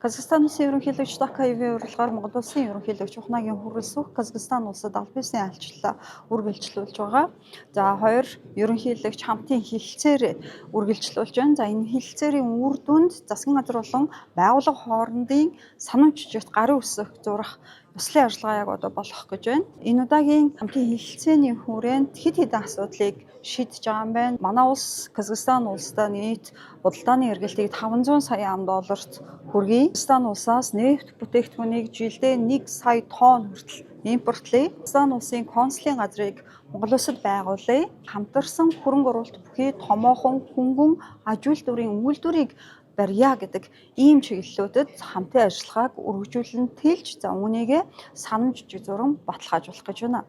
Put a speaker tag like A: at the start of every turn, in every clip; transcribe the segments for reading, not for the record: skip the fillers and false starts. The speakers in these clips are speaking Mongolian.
A: Казахстан улсын ерөнхийлөгч Такаевын урилгаар Монгол улсын ерөнхийлөгч Ухнагийн хүрэлцэх Казахстан улсад аль биесийн айлчлалаа үргэлжлүүлж байгаа. За хоёр ерөнхийлөгч хамтын хэлэлцээр үргэлжлүүлж байна. За энэ хэлэлцээрийн үр дүнд засгийн газар болон байгууллага хоорондын санамж жижигт гарын үсэх зурах ёслолын ажиллагаа яг одоо болох гэж байна. Энэ удаагийн хамтын хэлэлцээний хүрээнд хэд хэдэн асуудлыг шийдэж байгаа юм байна. Манай улс Казахстан улстай нийт худалдааны эргэлтийг 500 сая $5 хүргэе. Казахстан улсаас нефть бүтээгдэхүүнийг жилдээ 1 сая тонн хүртэл импортлъя. Казахстан улсын консулын газрыг Монгол улсад байгуулъя. Хамтарсан хөрөнгө оруулалт бүхий томоохон хөнгөн аж үйлдвэрийн үйлдвэрийг барья гэдэг ийм чиглэлүүдэд хамтын ажиллагааг үргэлжлүүлэн тэлж за үүнийгээ санамж жижиг зуран баталгаажуулах гэж байна.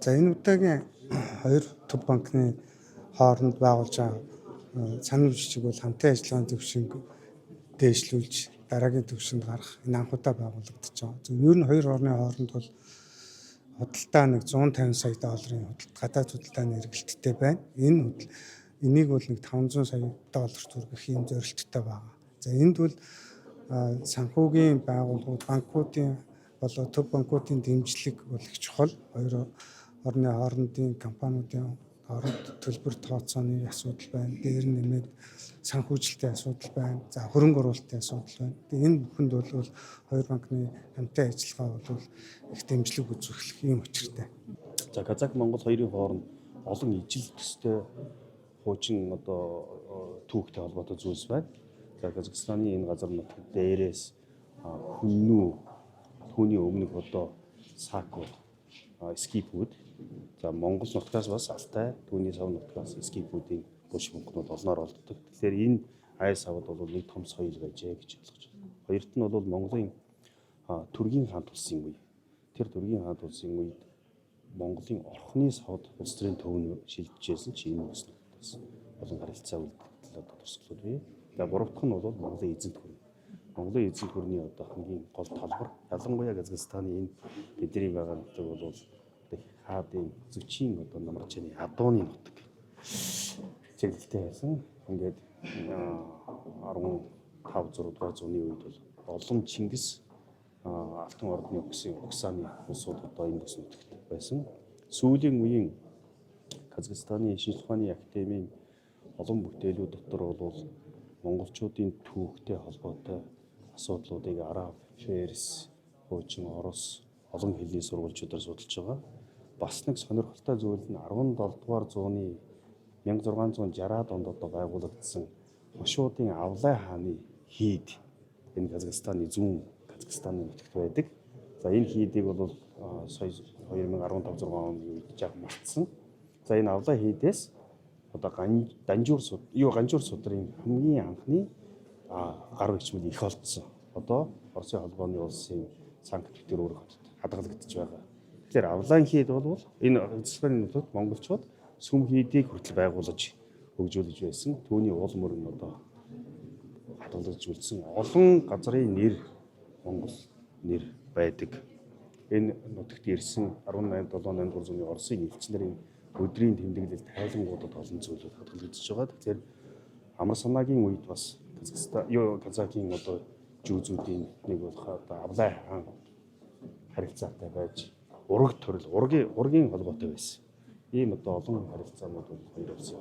B: За энэ удаагийн хоёр төв банкны хооронд байгуулж байгаа санамж жижиг бол хамтын ажиллагааны төвшинг дээшлүүлж дараагийн төвшөнд гарах энэ анх удаа байгуулагдаж байгаа. Зөв ер нь хоёр орны хооронд бол худалдаа нэг 150 сая $100 гадаад худалдааны эргэлттэй байна. Энийг бол нэг 500 сая $5 хүргэх юм зорилттой байгаа. За энд бол санхүүгийн байгууллагууд, банкуудын болоо төв банкуудын дэмжлэг бол их чухал. Хоёр орны хоорондын компаниудын хооронд төлбөр тооцооны асуудал байна. Дээр нь нэмээд санхүүжилтийн асуудал байна. За хөрөнгө оруулалтын асуудал байна. Тэгээ энэ бүхэнд бол хоёр банкны хамтын ажиллагаа бол их дэмжлэг үзүүлэх юм учиртай.
C: За Казах Монгол хоёрын хооронд олон ижил төстэй хуучин одоо түүхтэй холбоотой зүйлс байна. За Казахстаны энэ газар нутаг дээрээс түүний өмнөх одоо сакууд, скипүүд. За Монгол нутгаас бас Алтай, түүний сав нутгаас скипүүдийн булш бунхнууд олноор олддог. Тэгэхээр энэ ай савд бол нэг том соёл байжээ гэж ойлгож байна. Хоёрт нь бол Монголын төргийн хаант улсын үе. Тэр төргийн хаант улсын үед Монголын орхны савд улс төрийн төвөнд шилжижсэн чи энэ үснээс болон харилцаа үлдэл одоо тусгалууд бий. За гурав дахь нь бол Монголын эзэнт гүрэн. Монголын эзэнт гүрний одоо хамгийн гол талбар ялангуяа Казахстаны энэ бидний байгаа нутаг бол хаадын зүчийн одоо намарчны адууны нутаг чиглэлтэй байсан. Ингээд 15-6 дугаар зууны үед бол олон Чингис Алтан ордны угсааны улсууд одоо энэ бүс нутагт байсан. Сүүлийн үеийн Казахстаны шинжлэх ухааны академийн олон бүтээлүүд дотор бол монголчуудын түүхтэй холбоотой асуудлуудыг араб, фарс, хуучин орос олон хэлний сурвалжуудаар судалж байгаа. Бас нэг сонирхолтой зүйл нь 17 дугаар зууны 1660-аад онд одоо байгуулагдсан хошуудын Авлай хааны хийд энэ Казахстаны зүүн Казахстаны нутагт байдаг. За энэ хийдийг бол сая 2015-6 оны үед жаг мартсан. За энэ Авлай хийдээс одоо Ганжуур судрын хамгийн анхны гар бичмэл их олдсон. Одоо Оросын холбооны улсын Санкт-Петербург хотод хадгалагдаж байгаа. Тэгэхээр Авлайн хийд бол энэ Казахстаны нутагт монголчууд сүм хийдийг хүртэл байгуулж хөгжүүлж байсан. Түүний уул мөрөн одоо хадгалж үлдсэн олон газрын нэр Монгол нэр байдаг. Энэ нутагт ирсэн 18-7 зууны Оросын элчнэрийн өдрийн тэмдэглэл тайлангуудад олон зүйлүүд хадгалагдаж байгаа. Тэгэхээр амар санаагийн үед бас Казахын одоо жүзүүдийн нэг болох одоо Авлай хаан харилцаатай байж ургийн холбоотой байсан. Ийм одоо олон харилцаанууд бол хоёр улсын